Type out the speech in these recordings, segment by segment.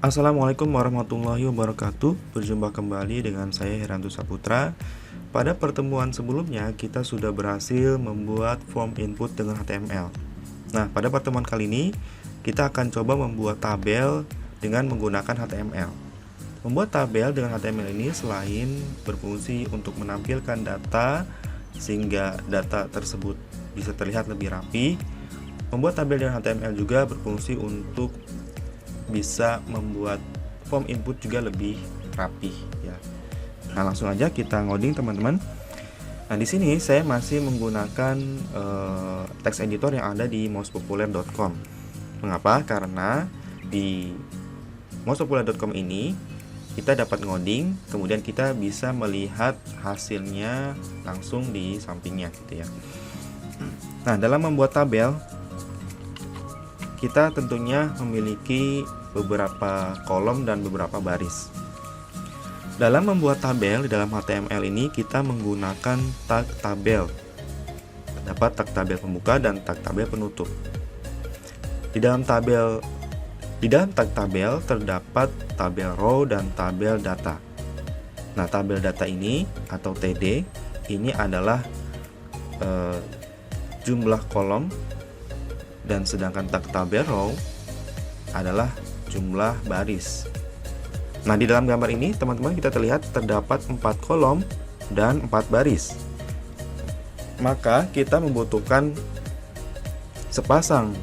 Assalamualaikum warahmatullahi wabarakatuh. Berjumpa kembali dengan saya Heranto Saputra. Pada pertemuan sebelumnya kita sudah berhasil membuat form input dengan HTML. Nah, pada pertemuan kali ini kita akan coba membuat tabel dengan menggunakan HTML. Membuat tabel dengan HTML ini selain berfungsi untuk menampilkan data sehingga data tersebut bisa terlihat lebih rapi, membuat tabel dengan HTML juga berfungsi untuk bisa membuat form input juga lebih rapi ya. Nah, langsung aja kita ngoding teman-teman. Nah, di sini saya masih menggunakan text editor yang ada di mousepopuler.com. Mengapa? Karena di mousepopuler.com ini kita dapat ngoding, kemudian kita bisa melihat hasilnya langsung di sampingnya gitu ya. Nah, dalam membuat tabel kita tentunya memiliki beberapa kolom dan beberapa baris. Dalam membuat tabel di dalam HTML ini kita menggunakan tag tabel. Terdapat tag tabel pembuka dan tag tabel penutup. Di dalam tag tabel terdapat tabel row dan tabel data. Nah, tabel data ini atau TD ini adalah jumlah kolom, dan sedangkan tag tabel row adalah jumlah baris. Nah, di dalam gambar ini teman-teman kita terlihat terdapat 4 kolom dan 4 baris. Maka kita membutuhkan sepasang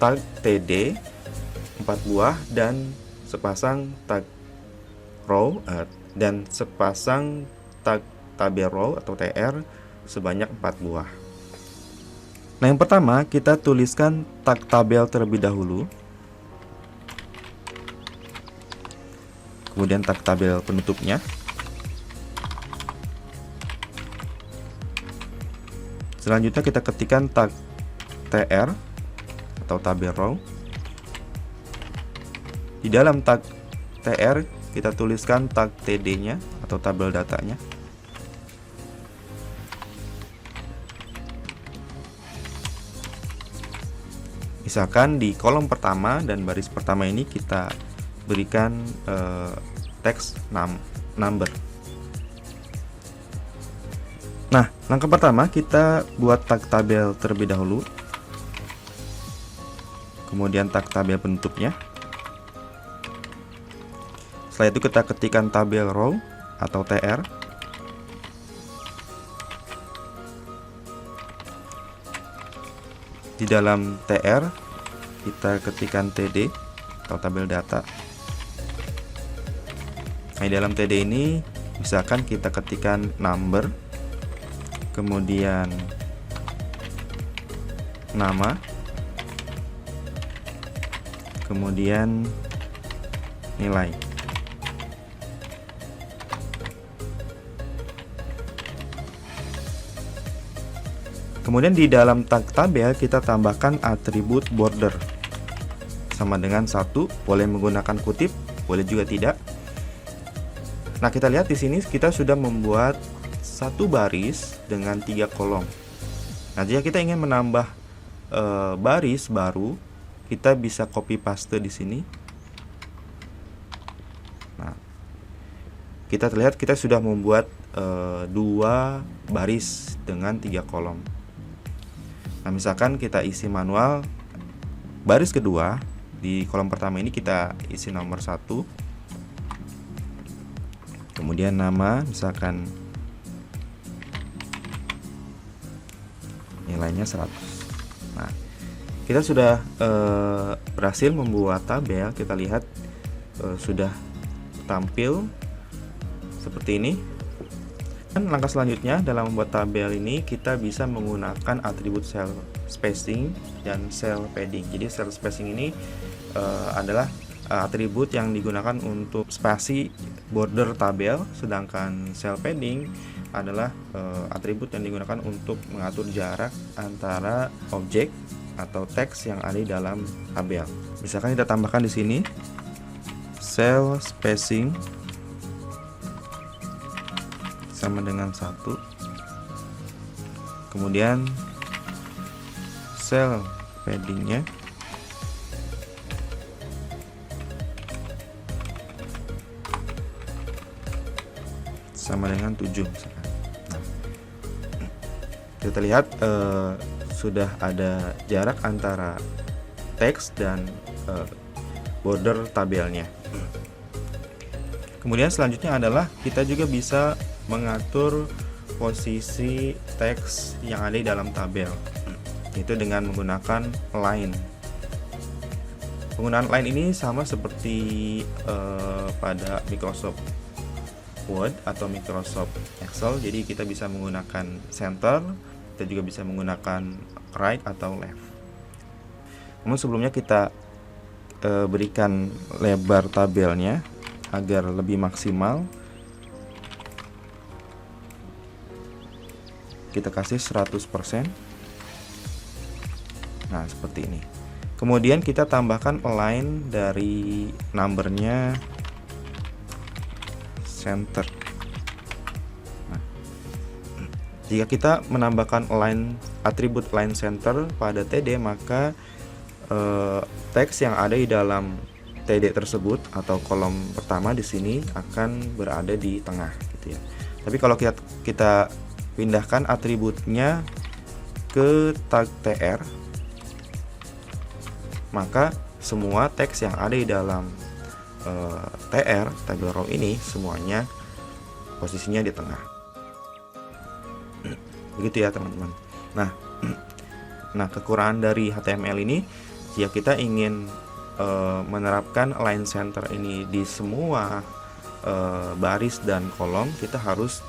tag TD 4 buah dan sepasang tag row dan sepasang tag tabel row atau TR sebanyak 4 buah. Nah, yang pertama kita tuliskan tag tabel terlebih dahulu. Kemudian tag tabel penutupnya. Selanjutnya kita ketikkan tag TR atau tabel row. Di dalam tag TR kita tuliskan tag TD-nya atau tabel datanya. Misalkan di kolom pertama dan baris pertama ini kita berikan teks number. Nah, langkah pertama kita buat tag tabel terlebih dahulu. Kemudian tag tabel penutupnya. Setelah itu kita ketikkan tabel row atau TR. Di dalam TR kita ketikkan TD atau tabel data. Nah, di dalam TD ini misalkan kita ketikkan number, kemudian nama, kemudian nilai. Kemudian di dalam tag tabel kita tambahkan atribut border sama dengan 1, boleh menggunakan kutip, boleh juga tidak. Nah, kita lihat di sini kita sudah membuat satu baris dengan 3 kolom. Nah, jika kita ingin menambah baris baru, kita bisa copy paste di sini. Nah, kita terlihat kita sudah membuat 2 baris dengan 3 kolom. Nah, misalkan kita isi manual baris kedua, di kolom pertama ini kita isi nomor 1, kemudian nama, misalkan nilainya 100. Nah, kita sudah berhasil membuat tabel. Kita lihat sudah tampil seperti ini. Dan langkah selanjutnya dalam membuat tabel ini kita bisa menggunakan atribut cell spacing dan cell padding. Jadi cell spacing ini adalah atribut yang digunakan untuk spasi border tabel, sedangkan cell padding adalah atribut yang digunakan untuk mengatur jarak antara objek atau teks yang ada di dalam tabel. Misalkan kita tambahkan di sini cell spacing sama dengan 1, kemudian cell paddingnya sama dengan 7 misalkan. Nah, kita lihat sudah ada jarak antara teks dan border tabelnya. Kemudian selanjutnya adalah kita juga bisa mengatur posisi teks yang ada di dalam tabel, itu dengan menggunakan line. Penggunaan line ini sama seperti pada Microsoft Word atau Microsoft Excel. Jadi kita bisa menggunakan center, kita juga bisa menggunakan right atau left. Namun sebelumnya kita berikan lebar tabelnya agar lebih maksimal. Kita kasih 100%. Nah, seperti ini. Kemudian kita tambahkan align dari numbernya center. Nah, jika kita menambahkan align atribut align center pada TD, maka teks yang ada di dalam TD tersebut atau kolom pertama di sini akan berada di tengah gitu ya. Tapi kalau kita pindahkan atributnya ke tag TR, maka semua teks yang ada di dalam TR table row ini semuanya posisinya di tengah. Begitu ya teman-teman. Nah, kekurangan dari HTML ini, jika kita ingin menerapkan align center ini di semua baris dan kolom, kita harus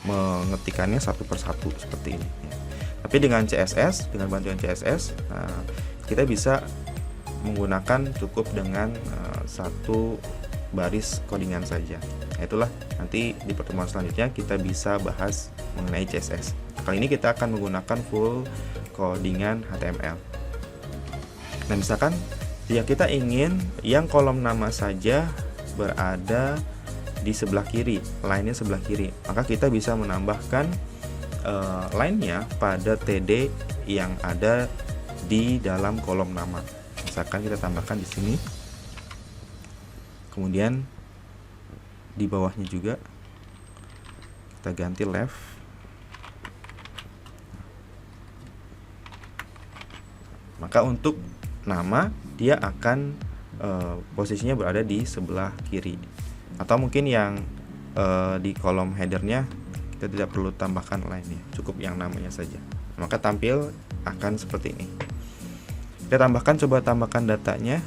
mengetikkannya satu persatu seperti ini. Tapi dengan CSS, dengan bantuan CSS, kita bisa menggunakan cukup dengan satu baris codingan saja. Itulah nanti di pertemuan selanjutnya kita bisa bahas mengenai CSS. Kali ini kita akan menggunakan full codingan HTML. Nah, misalkan jika kita ingin yang kolom nama saja berada di sebelah kiri, line-nya sebelah kiri, maka kita bisa menambahkan line-nya pada TD yang ada di dalam kolom nama. Misalkan kita tambahkan di sini, kemudian di bawahnya juga kita ganti left. Maka untuk nama dia akan posisinya berada di sebelah kiri. Atau mungkin yang di kolom headernya kita tidak perlu tambahkan line-nya, cukup yang namanya saja. Maka tampil akan seperti ini. Kita coba tambahkan datanya.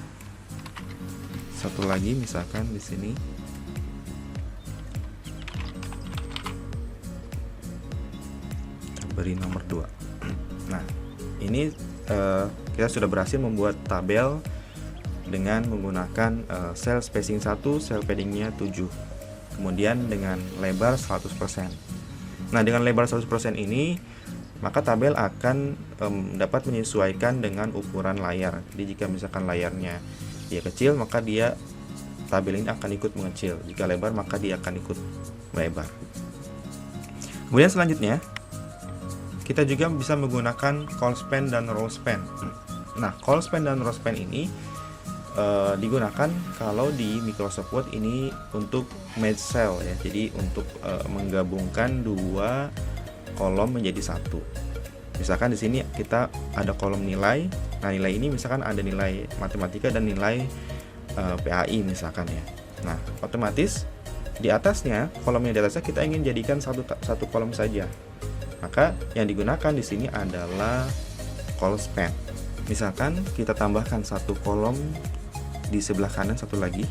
Satu lagi misalkan di sini. Kita beri nomor 2. Nah, ini kita sudah berhasil membuat tabel dengan menggunakan cell spacing 1, cell paddingnya 7, kemudian dengan lebar 100%. Nah, dengan lebar 100% ini, maka tabel akan dapat menyesuaikan dengan ukuran layar. Jadi jika misalkan layarnya dia kecil, maka tabel ini akan ikut mengecil. Jika lebar, maka dia akan ikut melebar. Kemudian selanjutnya, kita juga bisa menggunakan call span dan row span. Nah, call span dan row span ini digunakan kalau di Microsoft Word ini untuk merge cell ya. Jadi untuk menggabungkan dua kolom menjadi satu. Misalkan di sini kita ada kolom nilai. Nah, nilai ini misalkan ada nilai matematika dan nilai PAI misalkan ya. Nah, otomatis di atasnya, kolom yang di atasnya kita ingin jadikan satu kolom saja. Maka yang digunakan di sini adalah call span. Misalkan kita tambahkan satu kolom di sebelah kanan, satu lagi.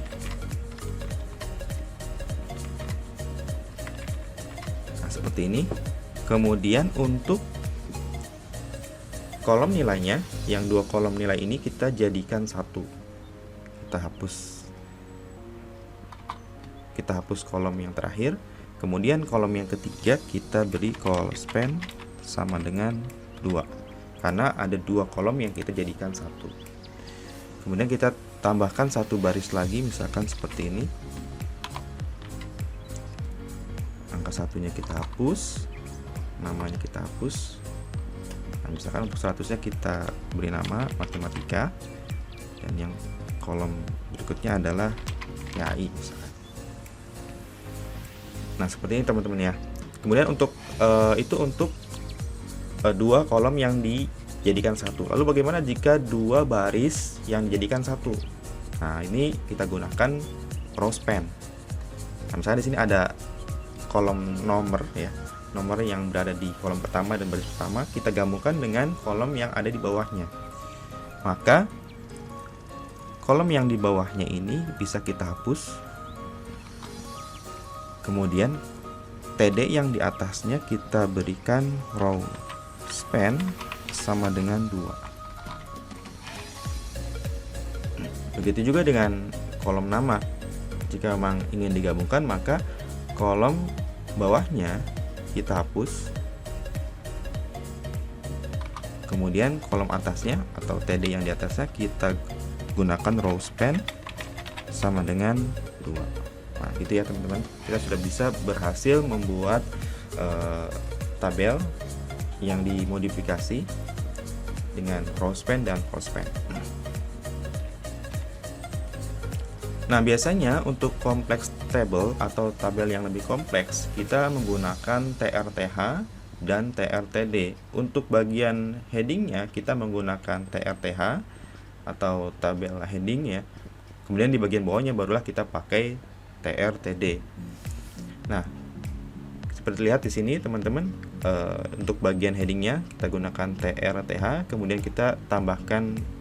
Nah, seperti ini. Kemudian untuk kolom nilainya, yang dua kolom nilai ini kita jadikan satu. Kita hapus kolom yang terakhir. Kemudian kolom yang ketiga kita beri call span sama dengan 2, karena ada dua kolom yang kita jadikan satu. Kemudian kita tambahkan satu baris lagi, misalkan seperti ini. Angka satunya kita hapus, namanya kita hapus. Nah, misalkan untuk 100-nya kita beri nama matematika, dan yang kolom berikutnya adalah PAI misalkan. Nah, seperti ini teman-teman ya. Kemudian untuk itu untuk dua kolom yang dijadikan satu. Lalu bagaimana jika dua baris yang dijadikan satu? Nah, ini kita gunakan row span. Nah, misalnya di sini ada kolom nomor ya, nomor yang berada di kolom pertama dan baris pertama kita gabungkan dengan kolom yang ada di bawahnya. Maka kolom yang di bawahnya ini bisa kita hapus. Kemudian TD yang di atasnya kita berikan row span sama dengan 2. Begitu juga dengan kolom nama. Jika memang ingin digabungkan, maka kolom bawahnya kita hapus. Kemudian kolom atasnya atau TD yang di atasnya kita gunakan row span sama dengan 2. Nah, gitu ya teman-teman. Kita sudah bisa berhasil membuat tabel yang dimodifikasi dengan row span dan row span. Nah, biasanya untuk kompleks table atau tabel yang lebih kompleks, kita menggunakan TRTH dan TRTD. Untuk bagian headingnya kita menggunakan TRTH atau tabel heading ya. Kemudian di bagian bawahnya barulah kita pakai TRTD. Nah, seperti lihat di sini teman-teman, untuk bagian headingnya kita gunakan TRTH, kemudian kita tambahkan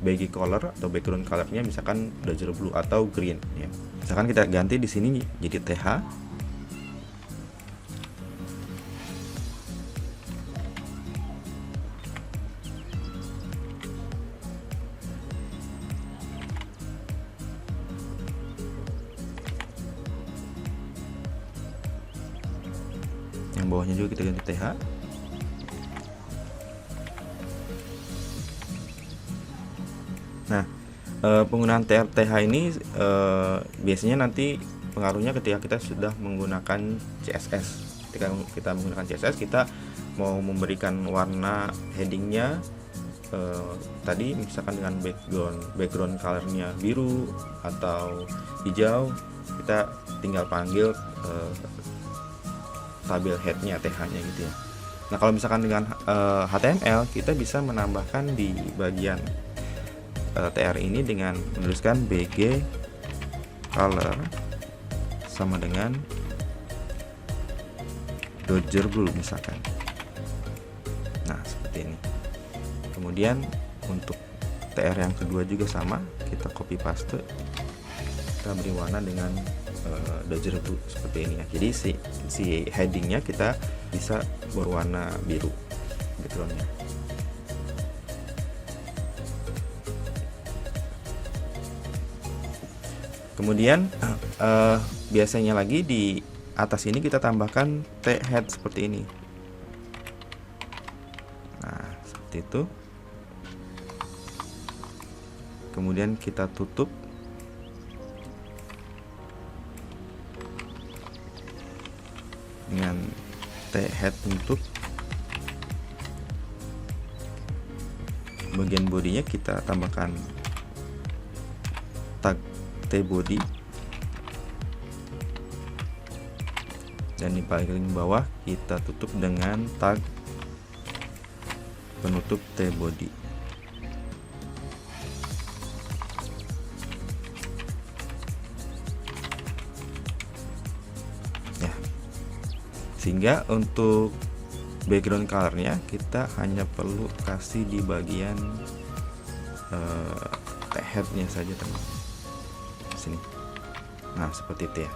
bagi color atau background colornya misalkan Dodger blue atau green ya. Misalkan kita ganti di sini jadi TH. Yang bawahnya juga kita ganti TH. Nah, penggunaan TRTH ini biasanya nanti pengaruhnya ketika kita sudah menggunakan CSS. Ketika kita menggunakan CSS, kita mau memberikan warna headingnya tadi misalkan dengan background colornya biru atau hijau, kita tinggal panggil tabel headnya TH-nya gitu ya. Nah, kalau misalkan dengan HTML, kita bisa menambahkan di bagian TR ini dengan menuliskan BG color sama dengan Dodger blue misalkan. Nah, seperti ini. Kemudian untuk TR yang kedua juga sama, kita copy paste, kita beri warna dengan Dodger blue seperti ini ya. Jadi si headingnya kita bisa berwarna biru backgroundnya. Kemudian biasanya lagi di atas ini kita tambahkan T-head seperti ini. Nah, seperti itu. Kemudian kita tutup dengan T-head untuk bagian bodinya kita tambahkan tag T-body, dan di paling bawah kita tutup dengan tag penutup T-body. Ya, sehingga untuk background colornya kita hanya perlu kasih di bagian T-headnya saja teman-teman. Sini. Nah, seperti itu ya.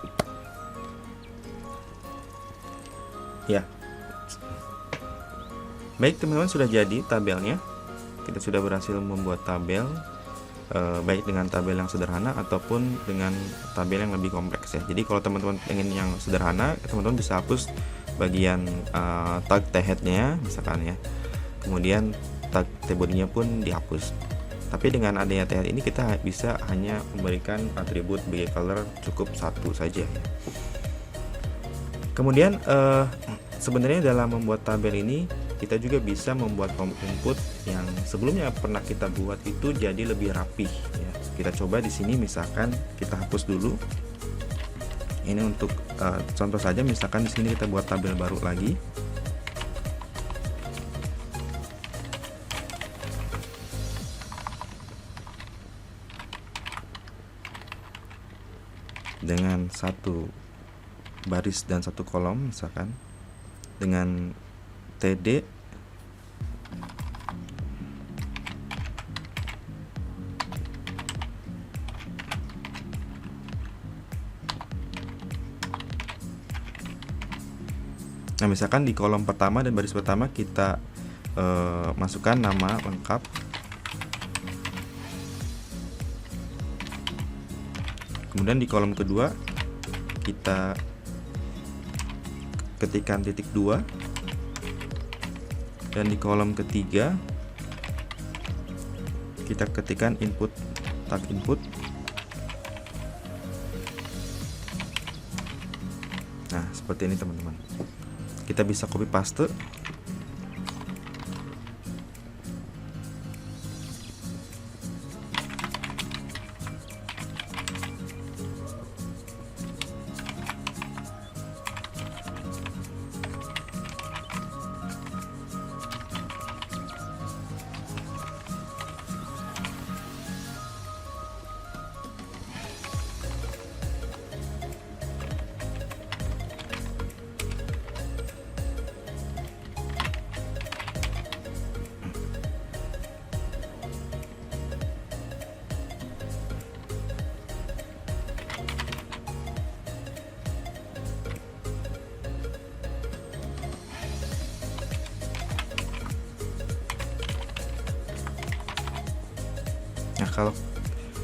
Ya. Baik teman-teman, sudah jadi tabelnya. Kita sudah berhasil membuat tabel, baik dengan tabel yang sederhana ataupun dengan tabel yang lebih kompleks ya. Jadi kalau teman-teman ingin yang sederhana, teman-teman bisa hapus bagian tag T-headnya misalkan ya. Kemudian tag T-body-nya pun dihapus. Tapi dengan adanya TR ini kita bisa hanya memberikan atribut BG color cukup satu saja. Kemudian sebenarnya dalam membuat tabel ini kita juga bisa membuat form input yang sebelumnya pernah kita buat itu jadi lebih rapih ya. Kita coba di sini misalkan kita hapus dulu ini untuk contoh saja, misalkan di sini kita buat tabel baru lagi. Dengan satu baris dan satu kolom, misalkan dengan TD Nah, misalkan di kolom pertama dan baris pertama kita masukkan nama lengkap. Kemudian di kolom kedua kita ketikkan titik 2, dan di kolom ketiga kita ketikkan input, tag input. Nah, seperti ini teman-teman. Kita bisa copy paste.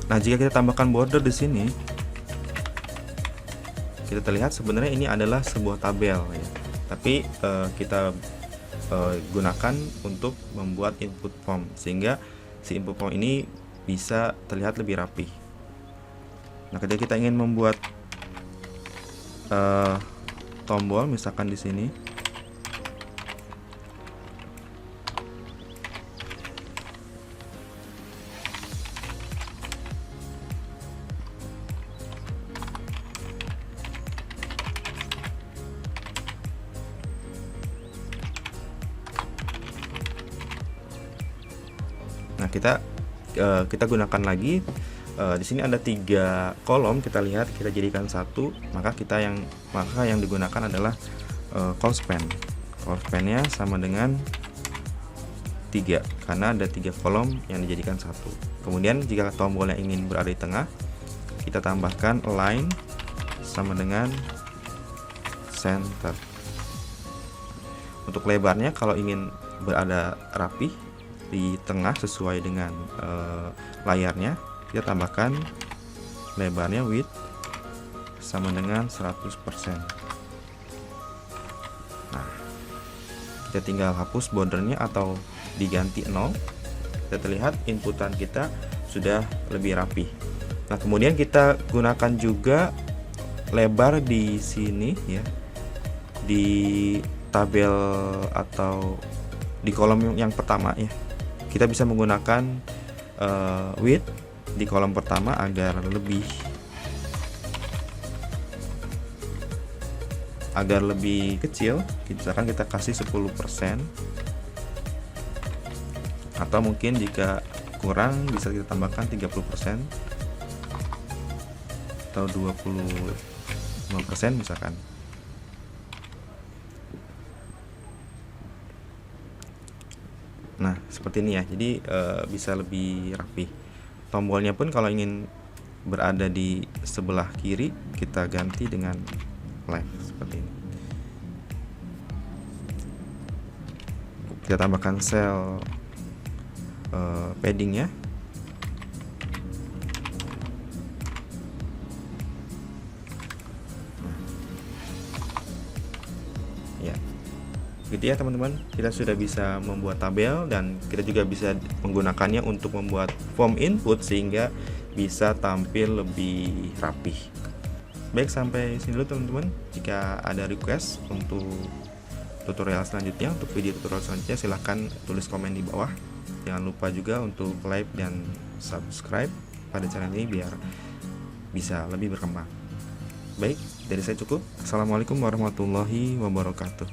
Nah, jika kita tambahkan border di sini, kita terlihat sebenarnya ini adalah sebuah tabel ya. Tapi kita gunakan untuk membuat input form, sehingga si input form ini bisa terlihat lebih rapi. Nah, ketika kita ingin membuat tombol, misalkan di sini, nah kita gunakan lagi. Di sini ada 3 kolom, kita lihat, kita jadikan satu, maka yang digunakan adalah call span. Call span-nya sama dengan 3 karena ada 3 kolom yang dijadikan satu. Kemudian jika tombolnya ingin berada di tengah, kita tambahkan align sama dengan center. Untuk lebarnya, kalau ingin berada rapi di tengah sesuai dengan layarnya, kita tambahkan lebarnya width sama dengan 100%. Nah, kita tinggal hapus bordernya atau diganti 0. Kita terlihat inputan kita sudah lebih rapi. Nah, kemudian kita gunakan juga lebar di sini ya, di tabel atau di kolom yang pertama ya. Kita bisa menggunakan width di kolom pertama agar lebih kecil. Misalkan kita kasih 10%, atau mungkin jika kurang bisa kita tambahkan 30% atau 25% misalkan. Nah, seperti ini ya. Jadi bisa lebih rapi. Tombolnya pun kalau ingin berada di sebelah kiri, kita ganti dengan left seperti ini. Kita tambahkan sel paddingnya. Ya, gitu ya teman-teman. Kita sudah bisa membuat tabel, dan kita juga bisa menggunakannya untuk membuat form input sehingga bisa tampil lebih rapih. Baik, sampai sini dulu teman-teman. Jika ada request untuk tutorial selanjutnya, untuk video tutorial selanjutnya, silahkan tulis komen di bawah. Jangan lupa juga untuk like dan subscribe pada channel ini biar bisa lebih berkembang. Baik, dari saya cukup. Assalamualaikum warahmatullahi wabarakatuh.